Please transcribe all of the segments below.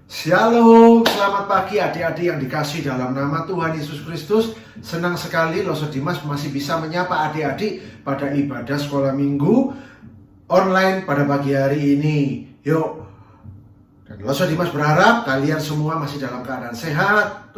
Shalom, selamat pagi adik-adik yang dikasih dalam nama Tuhan Yesus Kristus. Senang sekali Loso Dimas masih bisa menyapa adik-adik pada ibadah sekolah minggu online pada pagi hari ini. Yuk, dan Loso Dimas berharap kalian semua masih dalam keadaan sehat,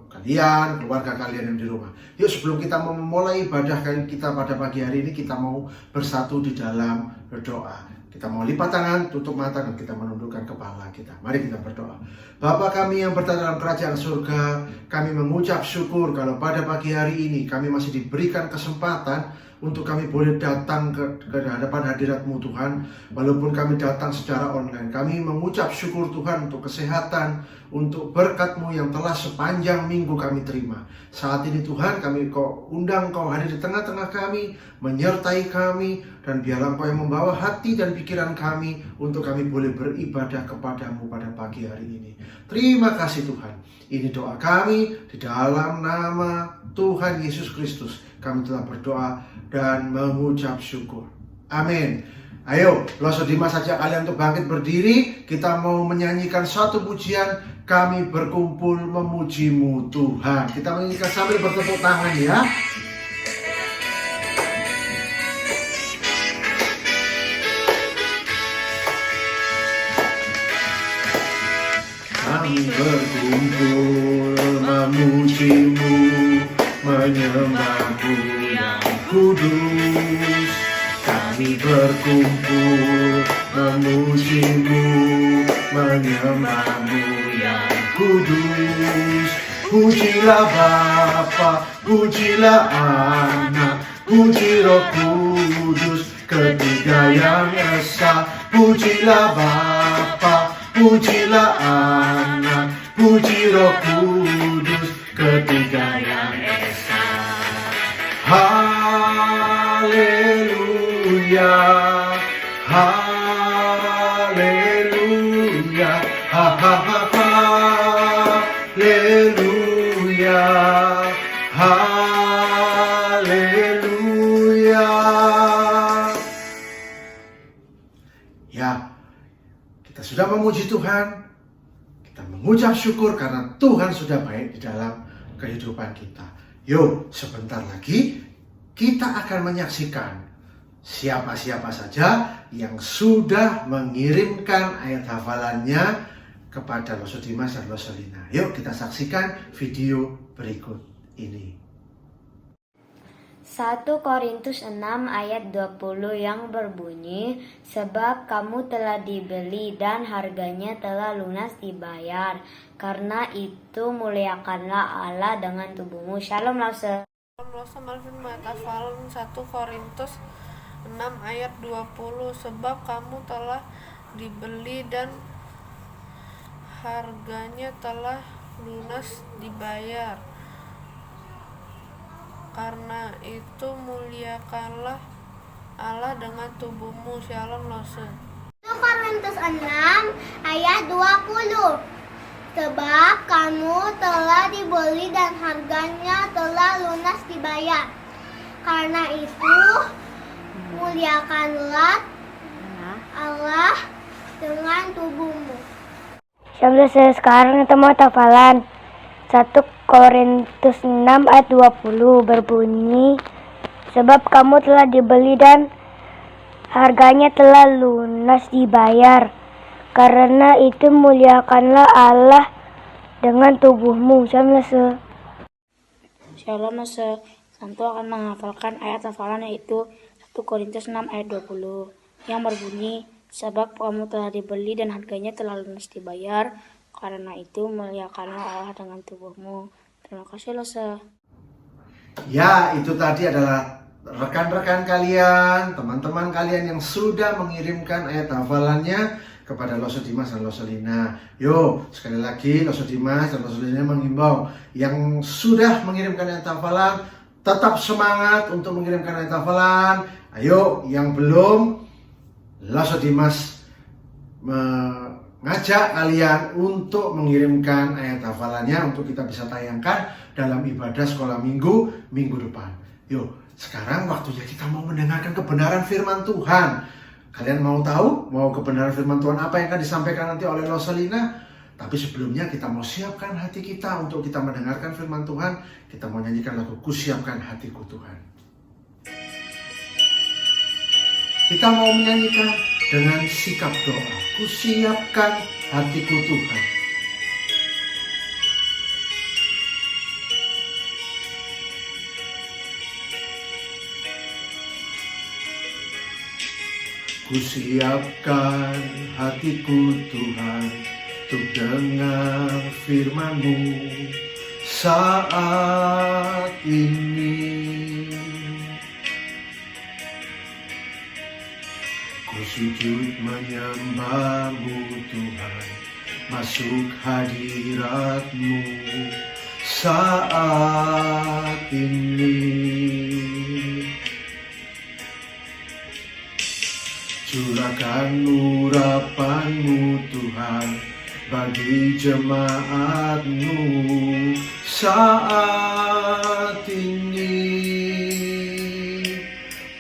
kalian, keluarga kalian yang di rumah. Yuk, sebelum kita memulai ibadah kita pada pagi hari ini, kita mau bersatu di dalam berdoa. Kita mau lipat tangan, tutup mata, dan kita menundukkan kepala kita. Mari kita berdoa. Bapa kami yang berada dalam kerajaan surga, kami mengucap syukur kalau pada pagi hari ini kami masih diberikan kesempatan untuk kami boleh datang ke hadapan hadirat-Mu Tuhan. Walaupun kami datang secara online, kami mengucap syukur Tuhan untuk kesehatan, untuk berkat-Mu yang telah sepanjang minggu kami terima. Saat ini Tuhan, kami undang Kau hadir di tengah-tengah kami, menyertai kami, dan biarlah Kau yang membawa hati dan pikiran kami untuk kami boleh beribadah kepada-Mu pada pagi hari ini. Terima kasih Tuhan. Ini doa kami di dalam nama Tuhan Yesus Kristus. Kami telah berdoa dan mengucap syukur. Amin. Ayo, Loso Dimas ajak kalian untuk bangkit berdiri. Kita mau menyanyikan satu pujian. Kami berkumpul memuji-Mu Tuhan. Kita menyanyikan sambil bertepuk tangan ya. Kami berkumpul memuji-Mu, menyembah-Mu yang kudus. Kami berkumpul memuji-Mu, menyembah-Mu yang kudus. Pujilah Bapa, pujilah Anak, puji Roh Kudus, ketiga yang esa. Pujilah Bapa, pujilah Anak, puji Roh Kudus, ketiga yang esa. Haleluya, haleluya, haleluya, haleluya. Ya, kita sudah memuji Tuhan, kita mengucap syukur karena Tuhan sudah baik di dalam kehidupan kita. Yuk, sebentar lagi kita akan menyaksikan siapa-siapa saja yang sudah mengirimkan ayat hafalannya kepada Loso Dimas dan Losolina. Yuk kita saksikan video berikut ini. 1 Korintus 6 ayat 20 yang berbunyi, sebab kamu telah dibeli dan harganya telah lunas dibayar. Karena itu muliakanlah Allah dengan tubuhmu. Shalom Lause. Malvin hafalan 1 Korintus 6 ayat 20, sebab kamu telah dibeli dan harganya telah lunas dibayar. Karena itu muliakanlah Allah dengan tubuhmu. Shalom Lose. 1 Korintus 6 ayat 20, sebab kamu telah dibeli dan harganya telah lunas dibayar. Karena itu muliakanlah Allah dengan tubuhmu. Sekarang kita mau hafalan 1 Korintus 6 ayat 20 berbunyi, sebab kamu telah dibeli dan harganya telah lunas dibayar. Karena itu muliakanlah Allah dengan tubuhmu. Shalom Lose. Santo akan menghafalkan ayat hafalan yaitu 1 Korintus 6 ayat 20 yang berbunyi, sebab kamu telah dibeli dan harganya telah lunas dibayar. Karena itu muliakanlah Allah dengan tubuhmu. Terima kasih Lose. Ya, itu tadi adalah rekan-rekan kalian, teman-teman kalian yang sudah mengirimkan ayat hafalannya kepada Loso Dimas dan Losolina. Yuk, sekali lagi Loso Dimas dan Losolina mengimbau yang sudah mengirimkan ayat hafalan, tetap semangat untuk mengirimkan ayat hafalan. Ayo, yang belum, Loso Dimas ngajak kalian untuk mengirimkan ayat hafalannya untuk kita bisa tayangkan dalam ibadah sekolah minggu depan. Yuk, sekarang waktunya kita mau mendengarkan kebenaran firman Tuhan. Kalian mau tahu, mau kebenaran firman Tuhan apa yang akan disampaikan nanti oleh Losolina? Tapi sebelumnya kita mau siapkan hati kita untuk kita mendengarkan firman Tuhan. Kita mau nyanyikan lagu Kusiapkan Hatiku Tuhan. Kita mau menyanyikan dengan sikap doa. Kusiapkan hatiku Tuhan. Kusiapkan hatiku Tuhan untuk dengar firman-Mu saat ini. Ku sujud menyembah-Mu Tuhan, masuk hadirat-Mu saat ini. Curahkan urapan-Mu Tuhan bagi jemaat-Mu saat ini.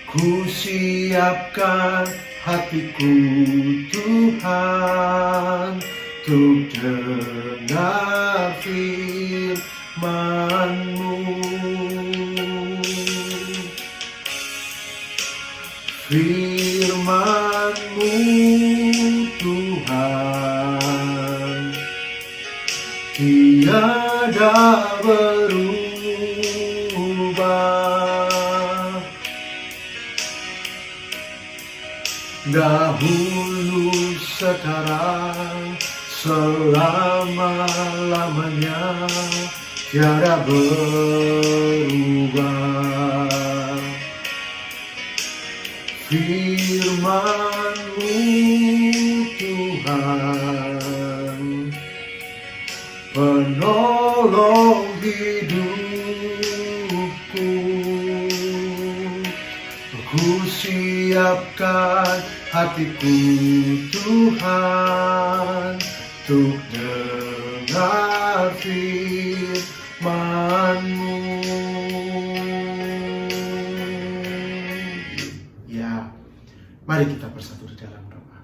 Ku siapkan hatiku Tuhan untuk dengar firman-Mu. Firman-Mu Tuhan tiada berubah, dahulu sekarang selama-lamanya tiada berubah. Firman-Mu Tuhan, penolong hidupku. Ku siapkan hatiku Tuhan untuk dengar firman-Mu. Mari kita bersatu di dalam doa.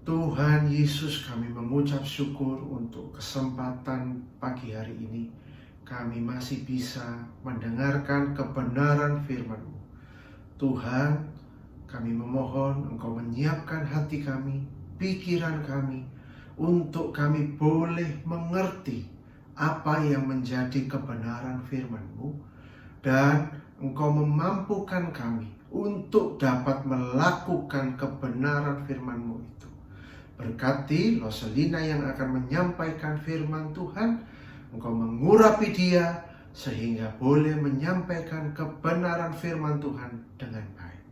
Tuhan Yesus, kami mengucap syukur untuk kesempatan pagi hari ini. Kami masih bisa mendengarkan kebenaran firman-Mu. Tuhan, kami memohon Engkau menyiapkan hati kami, pikiran kami, untuk kami boleh mengerti apa yang menjadi kebenaran firman-Mu, dan Engkau memampukan kami untuk dapat melakukan kebenaran firman-Mu itu. Berkati Roselina yang akan menyampaikan firman Tuhan, Engkau mengurapi dia sehingga boleh menyampaikan kebenaran firman Tuhan dengan baik.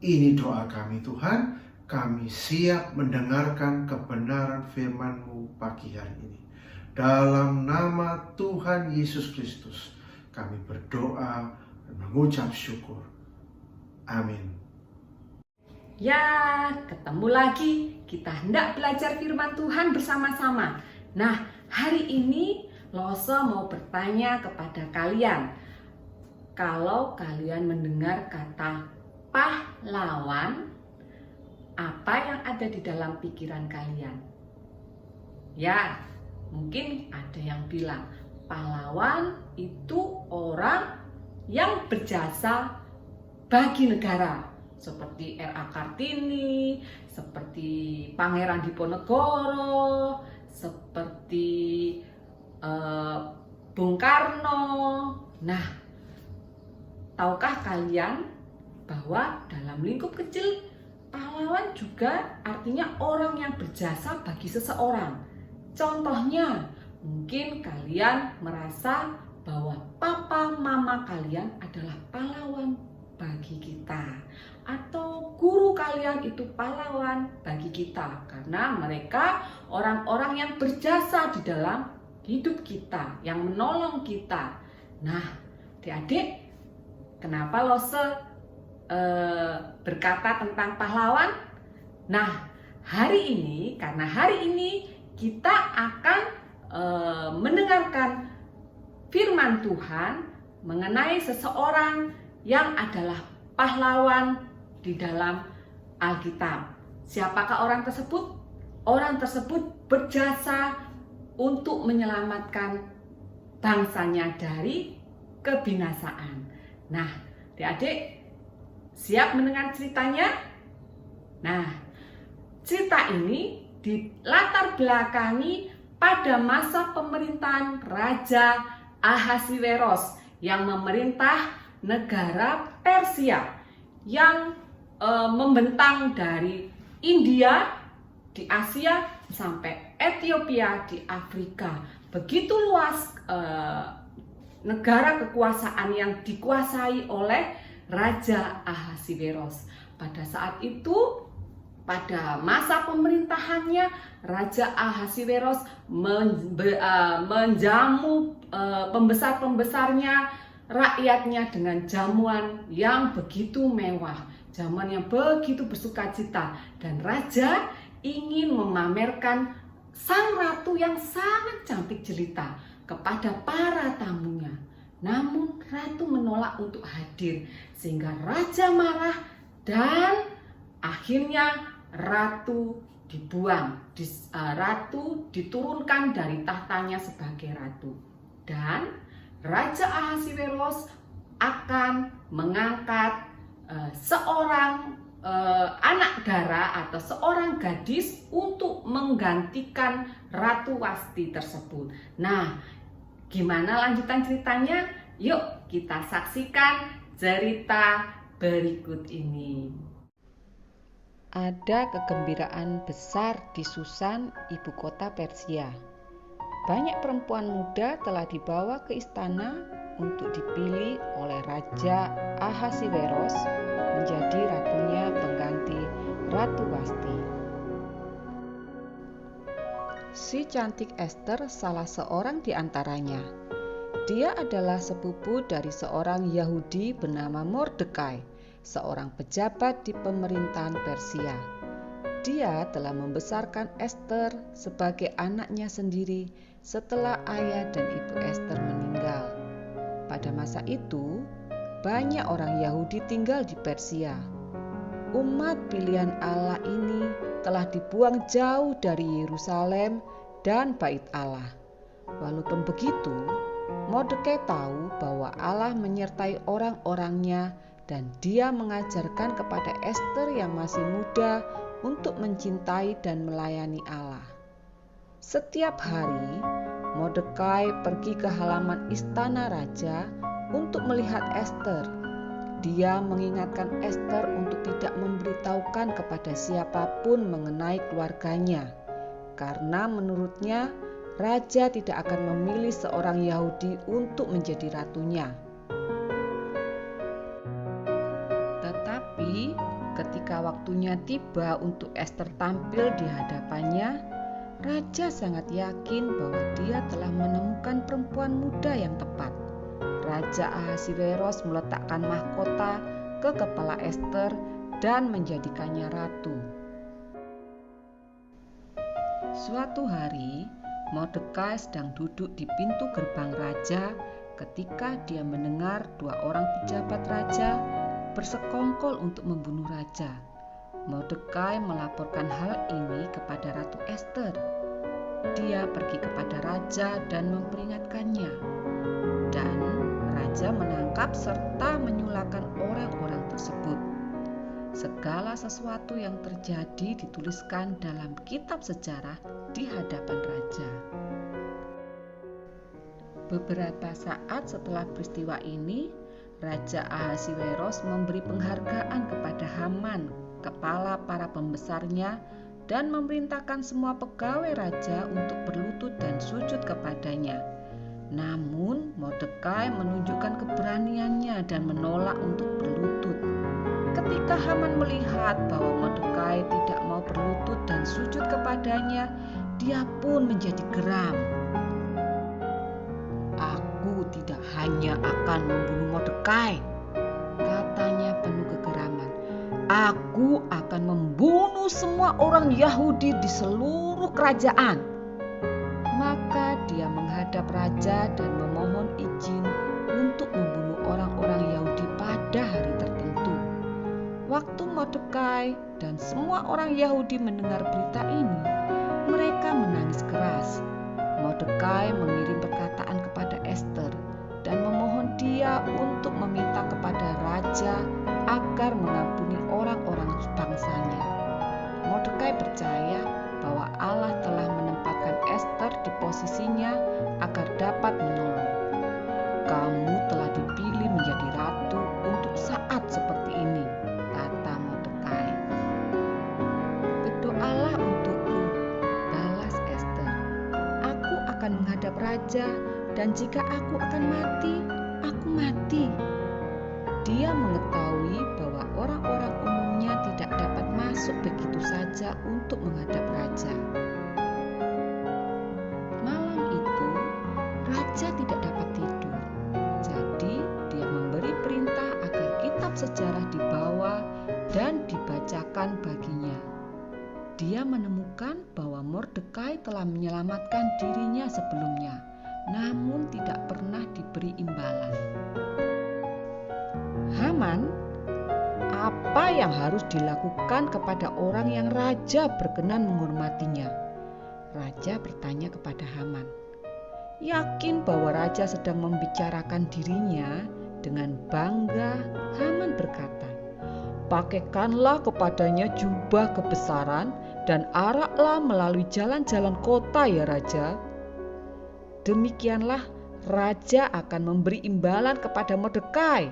Ini doa kami Tuhan, kami siap mendengarkan kebenaran firman-Mu pagi hari ini. Dalam nama Tuhan Yesus Kristus, kami berdoa dan mengucap syukur. Amin. Ya, ketemu lagi. Kita hendak belajar firman Tuhan bersama-sama. Nah, hari ini Lose mau bertanya kepada kalian. Kalau kalian mendengar kata pahlawan, apa yang ada di dalam pikiran kalian? Ya, mungkin ada yang bilang pahlawan itu orang yang berjasa bagi negara, seperti R.A. Kartini, seperti Pangeran Diponegoro, seperti Bung Karno. Nah, tahukah kalian bahwa dalam lingkup kecil pahlawan juga artinya orang yang berjasa bagi seseorang. Contohnya, mungkin kalian merasa bahwa papa mama kalian adalah pahlawan bagi kita, atau guru kalian itu pahlawan bagi kita karena mereka orang-orang yang berjasa di dalam hidup kita, yang menolong kita. Nah, adik-adik, kenapa Lose berkata tentang pahlawan? Nah, hari ini, karena hari ini kita akan mendengarkan firman Tuhan mengenai seseorang yang adalah pahlawan di dalam Alkitab. Siapakah orang tersebut? orang tersebut berjasa untuk menyelamatkan bangsanya dari kebinasaan. Nah, adik-adik siap mendengar ceritanya? Nah, cerita ini dilatar belakangi pada masa pemerintahan Raja Ahasiweros yang memerintah negara Persia yang membentang dari India di Asia sampai Ethiopia di Afrika. Begitu luas negara kekuasaan yang dikuasai oleh Raja Ahasiweros. Pada saat itu, pada masa pemerintahannya, Raja Ahasiweros menjamu pembesar-pembesarnya, rakyatnya dengan jamuan yang begitu mewah, jamuan yang begitu bersukacita, dan raja ingin memamerkan sang ratu yang sangat cantik jelita kepada para tamunya. Namun ratu menolak untuk hadir, sehingga raja marah dan akhirnya ratu dibuang. Ratu diturunkan dari tahtanya sebagai ratu, dan Raja Ahasiweros akan mengangkat seorang anak dara atau seorang gadis untuk menggantikan Ratu Wasti tersebut. Nah, gimana lanjutan ceritanya? Yuk kita saksikan cerita berikut ini. Ada kegembiraan besar di Susan, ibu kota Persia. Banyak perempuan muda telah dibawa ke istana untuk dipilih oleh Raja Ahasiweros menjadi ratunya pengganti Ratu Wasti. Si cantik Esther salah seorang di antaranya. Dia adalah sepupu dari seorang Yahudi bernama Mordekai, seorang pejabat di pemerintahan Persia. Dia telah membesarkan Esther sebagai anaknya sendiri setelah ayah dan ibu Esther meninggal. Pada masa itu, banyak orang Yahudi tinggal di Persia. Umat pilihan Allah ini telah dibuang jauh dari Yerusalem dan Bait Allah. Walaupun begitu, Mordekai tahu bahwa Allah menyertai orang-orangnya, dan dia mengajarkan kepada Esther yang masih muda untuk mencintai dan melayani Allah. Setiap hari, Mordekai pergi ke halaman istana raja untuk melihat Esther. Dia mengingatkan Esther untuk tidak memberitahukan kepada siapapun mengenai keluarganya, karena menurutnya raja tidak akan memilih seorang Yahudi untuk menjadi ratunya. Tetapi ketika waktunya tiba untuk Esther tampil di hadapannya, raja sangat yakin bahwa dia telah menemukan perempuan muda yang tepat. Raja Ahasiweros meletakkan mahkota ke kepala Esther dan menjadikannya ratu. Suatu hari, Mordekai sedang duduk di pintu gerbang raja ketika dia mendengar dua orang pejabat raja bersekongkol untuk membunuh raja. Mordekai melaporkan hal ini kepada Ratu Esther. Dia pergi kepada raja dan memperingatkannya. Dan raja menangkap serta menyulakan orang-orang tersebut. Segala sesuatu yang terjadi dituliskan dalam kitab sejarah di hadapan raja. Beberapa saat setelah peristiwa ini, Raja Ahasiweros memberi penghargaan kepada Haman, kepala para pembesarnya, dan memerintahkan semua pegawai raja untuk berlutut dan sujud kepadanya. Namun Mordekai menunjukkan keberaniannya dan menolak untuk berlutut. Ketika Haman melihat bahwa Mordekai tidak mau berlutut dan sujud kepadanya, dia pun menjadi geram. "Aku tidak hanya akan membunuh Mordekai," katanya penuh kegeraman. "Aku akan membunuh semua orang Yahudi di seluruh kerajaan." Maka dia menghadap raja dan memohon izin untuk membunuh orang-orang Yahudi pada hari tertentu. Waktu Mordekai dan semua orang Yahudi mendengar berita ini, Mordekai mengirim perkataan kepada Ester dan memohon dia untuk meminta kepada raja agar mengampuni orang-orang bangsanya. Mordekai percaya bahwa Allah telah menempatkan Ester di posisinya agar dapat menolong. Kamu telah dipilih menjadi ratu untuk saat seperti ini, kata Mordekai. Berdoalah untukku, balas Ester. Aku akan menghadap raja, dan jika aku akan mati, aku mati. Dia mengetahui bahwa orang-orang umumnya tidak dapat masuk begitu saja untuk menghadap raja. Malam itu, raja tidak dapat tidur. Jadi, dia memberi perintah agar kitab sejarah dibawa dan dibacakan baginya. Dia menemukan bahwa Mordekai telah menyelamatkan dirinya sebelumnya, namun tidak pernah diberi imbalan. Haman, apa yang harus dilakukan kepada orang yang raja berkenan menghormatinya? Raja bertanya kepada Haman. Yakin bahwa raja sedang membicarakan dirinya dengan bangga, Haman berkata, "Pakaikanlah kepadanya jubah kebesaran dan araklah melalui jalan-jalan kota ya raja." Demikianlah raja akan memberi imbalan kepada Mordekai,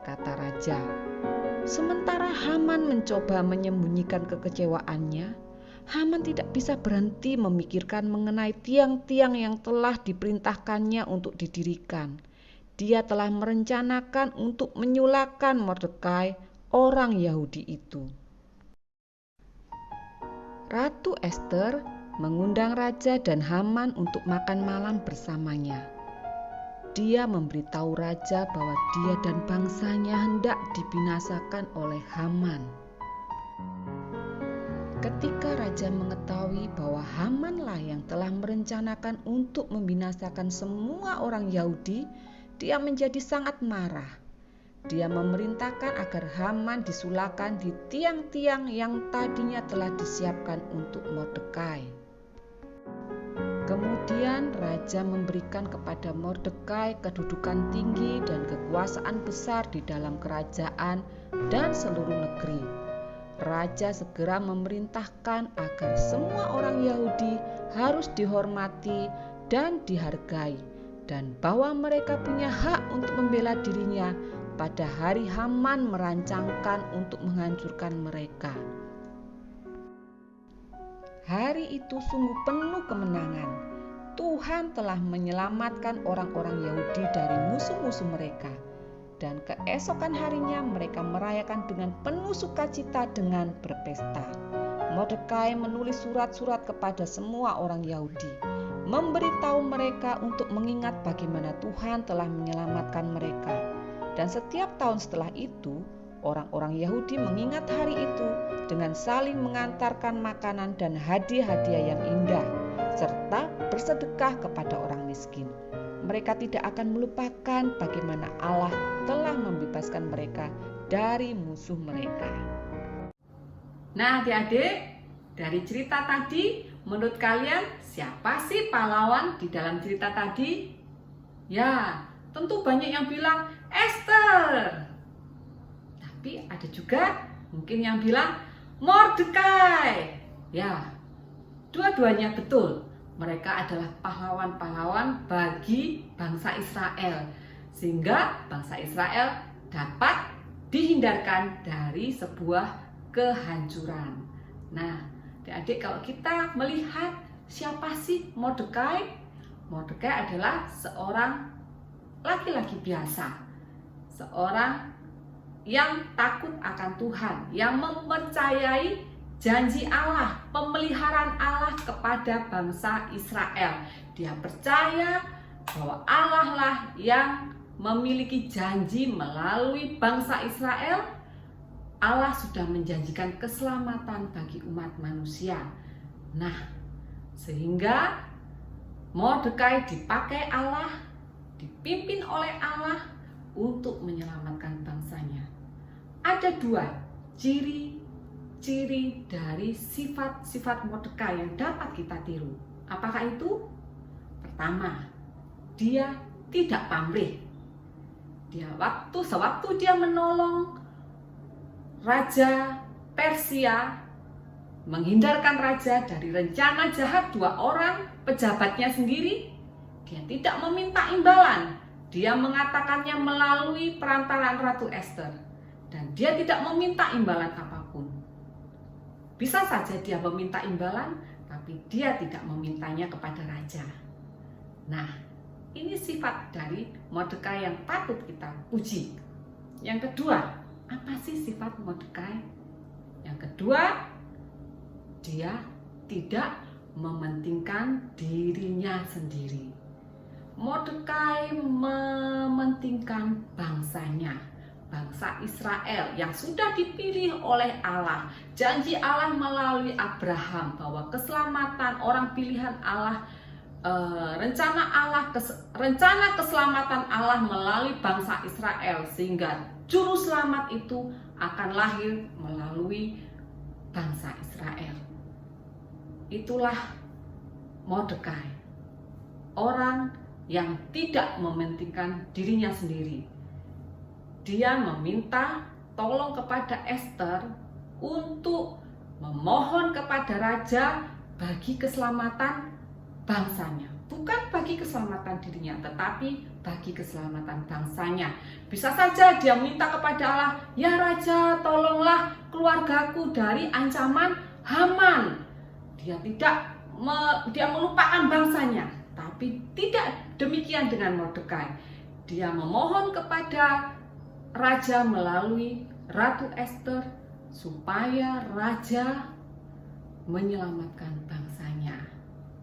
kata raja. Sementara Haman mencoba menyembunyikan kekecewaannya, Haman tidak bisa berhenti memikirkan mengenai tiang-tiang yang telah diperintahkannya untuk didirikan. Dia telah merencanakan untuk menyulahkan Mordekai, orang Yahudi itu. Ratu Ester mengundang raja dan Haman untuk makan malam bersamanya. Dia memberitahu raja bahwa dia dan bangsanya hendak dibinasakan oleh Haman. Ketika raja mengetahui bahwa Hamanlah yang telah merencanakan untuk membinasakan semua orang Yahudi, dia menjadi sangat marah. Dia memerintahkan agar Haman disulahkan di tiang-tiang yang tadinya telah disiapkan untuk Mordekai. Kemudian raja memberikan kepada Mordekai kedudukan tinggi dan kekuasaan besar di dalam kerajaan dan seluruh negeri. Raja segera memerintahkan agar semua orang Yahudi harus dihormati dan dihargai, dan bahwa mereka punya hak untuk membela dirinya pada hari Haman merancangkan untuk menghancurkan mereka. Hari itu sungguh penuh kemenangan. Tuhan telah menyelamatkan orang-orang Yahudi dari musuh-musuh mereka. Dan keesokan harinya mereka merayakan dengan penuh sukacita dengan berpesta. Mordekai menulis surat-surat kepada semua orang Yahudi, memberitahu mereka untuk mengingat bagaimana Tuhan telah menyelamatkan mereka. Dan setiap tahun setelah itu, orang-orang Yahudi mengingat hari itu dengan saling mengantarkan makanan dan hadiah-hadiah yang indah, serta bersedekah kepada orang miskin. Mereka tidak akan melupakan bagaimana Allah telah membebaskan mereka dari musuh mereka. Nah adik-adik, dari cerita tadi, menurut kalian siapa sih pahlawan di dalam cerita tadi? Ya, tentu banyak yang bilang Ester. Tapi ada juga mungkin yang bilang Mordekai. Ya, dua-duanya betul. Mereka adalah pahlawan-pahlawan bagi bangsa Israel, sehingga bangsa Israel dapat dihindarkan dari sebuah kehancuran. Nah, adik-adik, kalau kita melihat siapa sih Mordekai? Mordekai adalah seorang laki-laki biasa, seorang yang takut akan Tuhan, yang mempercayai janji Allah, pemeliharaan Allah kepada bangsa Israel. Dia percaya bahwa Allah lah yang memiliki janji melalui bangsa Israel. Allah sudah menjanjikan keselamatan bagi umat manusia. Nah, sehingga Mordekai dipakai Allah, dipimpin oleh Allah untuk menyelamatkan bangsanya. Ada dua ciri dari sifat-sifat Mordekai yang dapat kita tiru. Apakah itu? Pertama, dia tidak pamrih. Sewaktu dia menolong Raja Persia, menghindarkan raja dari rencana jahat 2 orang pejabatnya sendiri, dia tidak meminta imbalan. Dia mengatakannya melalui perantaraan Ratu Ester, dan dia tidak meminta imbalan apapun. Bisa saja dia meminta imbalan, tapi dia tidak memintanya kepada raja. Nah, ini sifat dari Mordekai yang patut kita puji. Yang kedua, apa sih sifat Mordekai? Yang kedua, dia tidak mementingkan dirinya sendiri. Mordekai mementingkan bangsanya, bangsa Israel yang sudah dipilih oleh Allah. Janji Allah melalui Abraham bahwa keselamatan orang pilihan Allah, rencana keselamatan Allah melalui bangsa Israel, sehingga juru selamat itu akan lahir melalui bangsa Israel. Itulah Mordekai, orang yang tidak mementingkan dirinya sendiri. Dia meminta tolong kepada Ester untuk memohon kepada raja bagi keselamatan bangsanya. Bukan bagi keselamatan dirinya, tetapi bagi keselamatan bangsanya. Bisa saja dia minta kepada Allah, "Ya Raja, tolonglah keluargaku dari ancaman Haman." Dia melupakan bangsanya. Tapi tidak demikian dengan Mordekai. Dia memohon kepada raja melalui Ratu Ester supaya raja menyelamatkan bangsanya.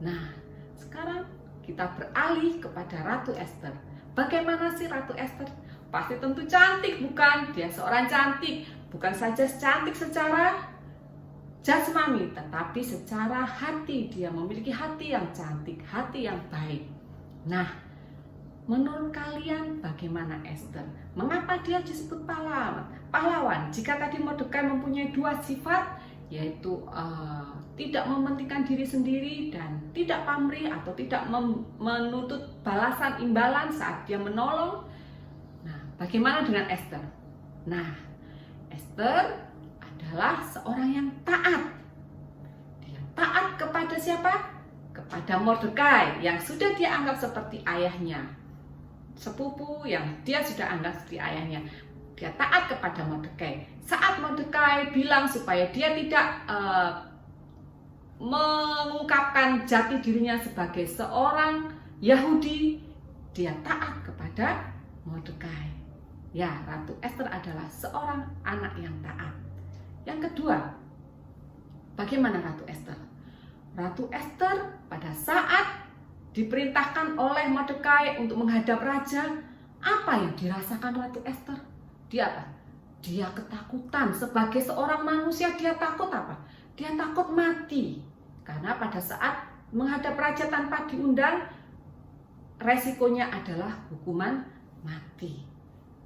Nah, sekarang kita beralih kepada Ratu Ester. Bagaimana sih Ratu Ester? Pasti tentu cantik, bukan? Dia seorang cantik, bukan saja cantik secara jasmani, tetapi secara hati. Dia memiliki hati yang cantik, hati yang baik. Nah, menurut kalian bagaimana Ester? Mengapa dia disebut pahlawan? Jika tadi Mordekai mempunyai 2 sifat, yaitu tidak mementingkan diri sendiri dan tidak pamrih atau tidak menuntut balasan imbalan saat dia menolong. Nah, bagaimana dengan Ester? Nah, Ester adalah seorang yang taat. Dia taat kepada siapa? Kepada Mordekai yang sudah dia anggap seperti ayahnya, sepupu yang dia sudah anggap seperti ayahnya. Dia taat kepada Mordekai. Saat Mordekai bilang supaya dia tidak mengungkapkan jati dirinya sebagai seorang Yahudi, dia taat kepada Mordekai. Ya, Ratu Ester adalah seorang anak yang taat. Yang kedua, bagaimana Ratu Ester? Ratu Ester pada saat diperintahkan oleh Mordekai untuk menghadap raja, apa yang dirasakan Ratu Ester? Dia apa? Dia ketakutan. Sebagai seorang manusia, dia takut apa? Dia takut mati. Karena pada saat menghadap raja tanpa diundang, resikonya adalah hukuman mati.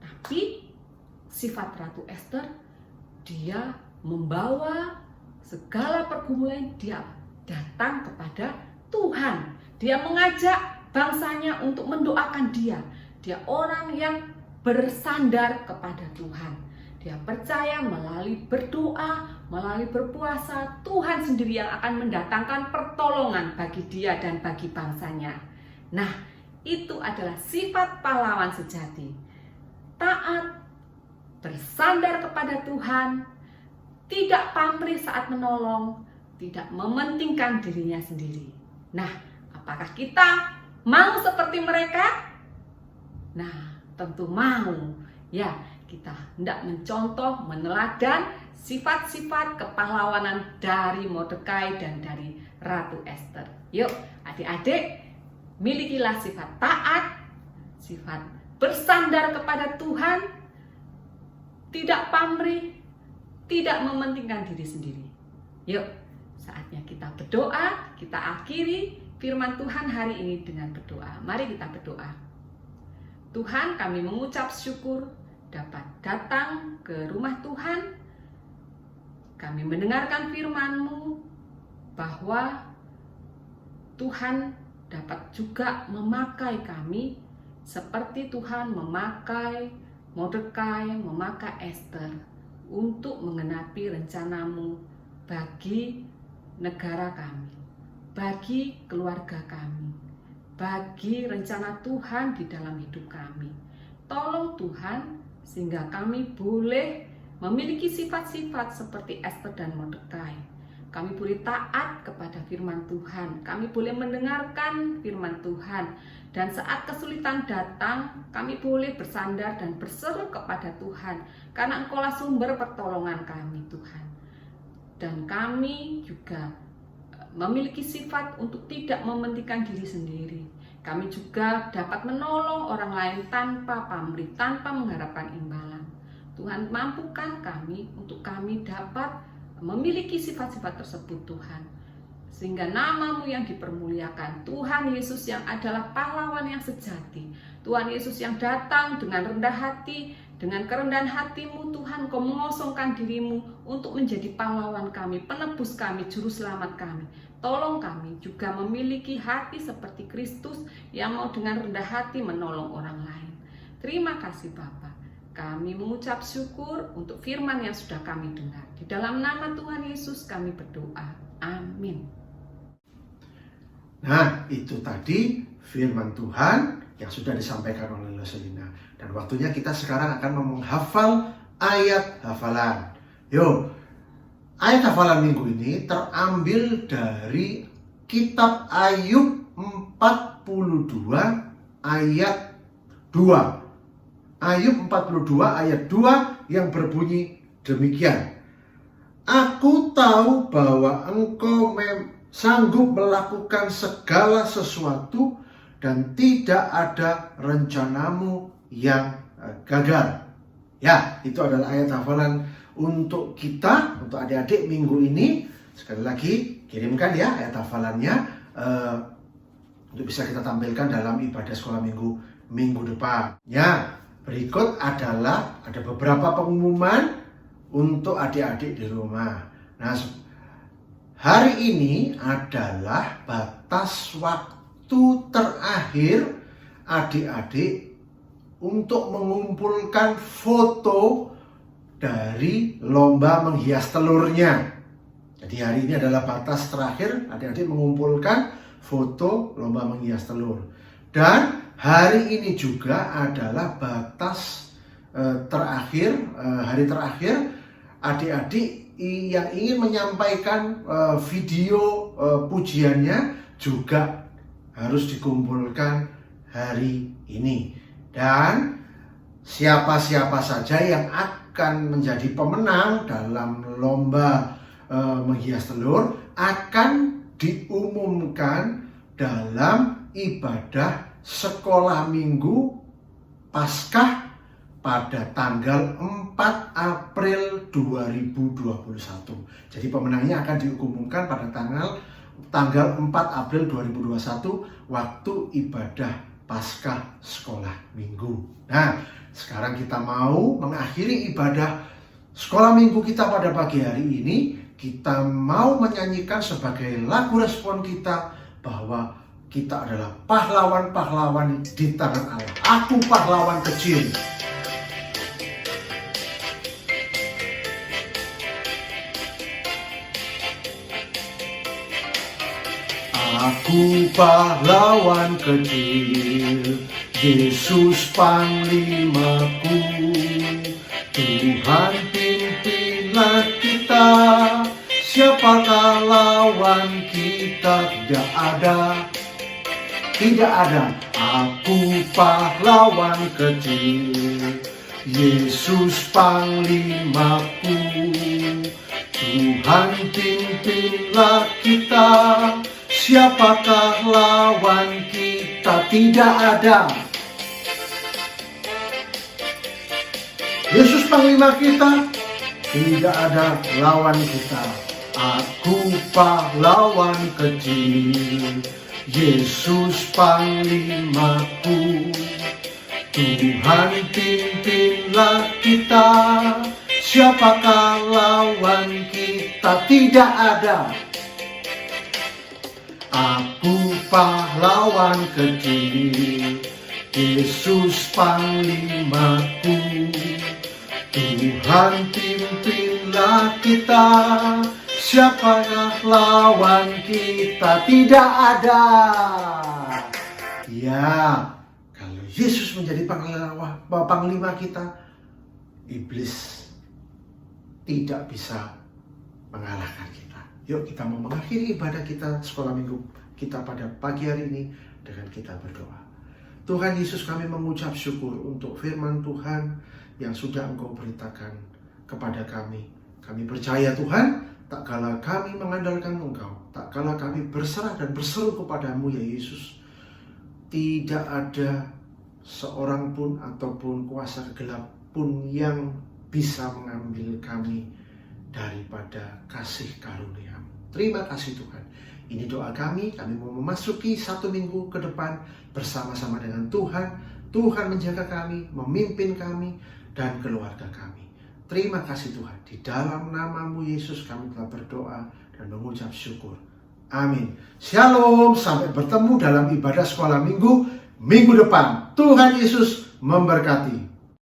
Tapi sifat Ratu Ester, dia membawa segala pergumulan, dia datang kepada Tuhan. Dia mengajak bangsanya untuk mendoakan dia. Dia orang yang bersandar kepada Tuhan. Dia percaya melalui berdoa, melalui berpuasa, Tuhan sendiri yang akan mendatangkan pertolongan bagi dia dan bagi bangsanya. Nah, itu adalah sifat pahlawan sejati. Taat, bersandar kepada Tuhan, tidak pamrih saat menolong, tidak mementingkan dirinya sendiri. Nah, apakah kita mau seperti mereka? Nah, tentu mau. Ya, kita hendak mencontoh, meneladan sifat-sifat kepahlawanan dari Mordekai dan dari Ratu Ester. Yuk, adik-adik, milikilah sifat taat, sifat bersandar kepada Tuhan, tidak pamrih, tidak mementingkan diri sendiri. Yuk, saatnya kita berdoa. Kita akhiri firman Tuhan hari ini dengan berdoa. Mari kita berdoa. Tuhan, kami mengucap syukur dapat datang ke rumah Tuhan. Kami mendengarkan firman-Mu bahwa Tuhan dapat juga memakai kami seperti Tuhan memakai Mordekai, memakai Ester untuk menggenapi rencana-Mu bagi negara kami, bagi keluarga kami, bagi rencana Tuhan di dalam hidup kami. Tolong Tuhan sehingga kami boleh memiliki sifat-sifat seperti Ester dan Mordekai. Kami boleh taat kepada firman Tuhan, kami boleh mendengarkan firman Tuhan, dan saat kesulitan datang, kami boleh bersandar dan berseru kepada Tuhan, karena Engkaulah sumber pertolongan kami, Tuhan. Dan kami juga memiliki sifat untuk tidak mementingkan diri sendiri. Kami juga dapat menolong orang lain tanpa pamrih, tanpa mengharapkan imbalan. Tuhan mampukan kami untuk kami dapat memiliki sifat-sifat tersebut, Tuhan, sehingga nama-Mu yang dipermuliakan. Tuhan Yesus yang adalah pahlawan yang sejati, Tuhan Yesus yang datang dengan rendah hati, dengan kerendahan hati-Mu, Tuhan, Kau mengosongkan diri-Mu untuk menjadi pahlawan kami, penebus kami, juru selamat kami. Tolong kami juga memiliki hati seperti Kristus yang mau dengan rendah hati menolong orang lain. Terima kasih Bapa. Kami mengucap syukur untuk firman yang sudah kami dengar. Di dalam nama Tuhan Yesus kami berdoa. Amin. Nah, itu tadi firman Tuhan yang sudah disampaikan oleh Roselina. Dan waktunya kita sekarang akan menghafal ayat hafalan. Yuk, ayat hafalan minggu ini terambil dari kitab Ayub 42 ayat 2. Ayub 42 ayat 2 yang berbunyi demikian. Aku tahu bahwa engkau sanggup melakukan segala sesuatu dan tidak ada rencanamu yang gagal. Ya, itu adalah ayat hafalan untuk kita, untuk adik-adik minggu ini. Sekali lagi, kirimkan ya ayat hafalannya untuk bisa kita tampilkan dalam ibadah sekolah minggu depan. Ya. Berikut adalah ada beberapa pengumuman untuk adik-adik di rumah. Nah, hari ini adalah batas waktu terakhir adik-adik untuk mengumpulkan foto dari lomba menghias telurnya. Jadi hari ini adalah batas terakhir adik-adik mengumpulkan foto lomba menghias telur. Dan hari ini juga adalah batas hari terakhir adik-adik yang ingin menyampaikan video pujiannya juga harus dikumpulkan hari ini. Dan siapa-siapa saja yang akan menjadi pemenang dalam lomba menghias telur akan diumumkan dalam ibadah sekolah minggu Paskah pada tanggal 4 April 2021. Jadi pemenangnya akan diumumkan pada tanggal 4 April 2021 waktu ibadah Paskah sekolah minggu. Nah, sekarang kita mau mengakhiri ibadah sekolah minggu kita pada pagi hari ini. Kita mau menyanyikan sebagai lagu respon kita bahwa kita adalah pahlawan-pahlawan di tangan Allah. Aku pahlawan kecil. Aku pahlawan kecil, Yesus panglimaku. Tuhan pimpinlah kita, siapakah lawan kita? Tidak ada. Tidak ada. Aku pahlawan kecil, Yesus panglimaku. Tuhan pimpinlah kita, siapakah lawan kita? Tidak ada. Yesus panglima kita, tidak ada lawan kita. Aku pahlawan kecil, Yesus panglimaku. Tuhan pimpinlah kita, siapakah lawan kita? Tidak ada. Aku pahlawan kecil, Yesus panglimaku. Tuhan pimpinlah kita, siapakah lawan kita? Tidak ada. Ya, kalau Yesus menjadi panglima kita, iblis tidak bisa mengalahkan kita. Yuk kita mau mengakhiri ibadah kita sekolah minggu kita pada pagi hari ini dengan kita berdoa. Tuhan Yesus, kami mengucap syukur untuk firman Tuhan yang sudah Engkau beritakan kepada kami. Kami percaya Tuhan, tak kala kami mengandalkan Engkau, tak kala kami berserah dan berseru kepadamu ya Yesus, tidak ada seorang pun ataupun kuasa gelap pun yang bisa mengambil kami daripada kasih karunia-Mu. Terima kasih Tuhan. Ini doa kami mau memasuki 1 minggu ke depan bersama-sama dengan Tuhan. Tuhan menjaga kami, memimpin kami, dan keluarga kami. Terima kasih Tuhan. Di dalam nama-Mu Yesus kami telah berdoa dan mengucap syukur. Amin. Shalom. Sampai bertemu dalam ibadah sekolah minggu depan. Tuhan Yesus memberkati.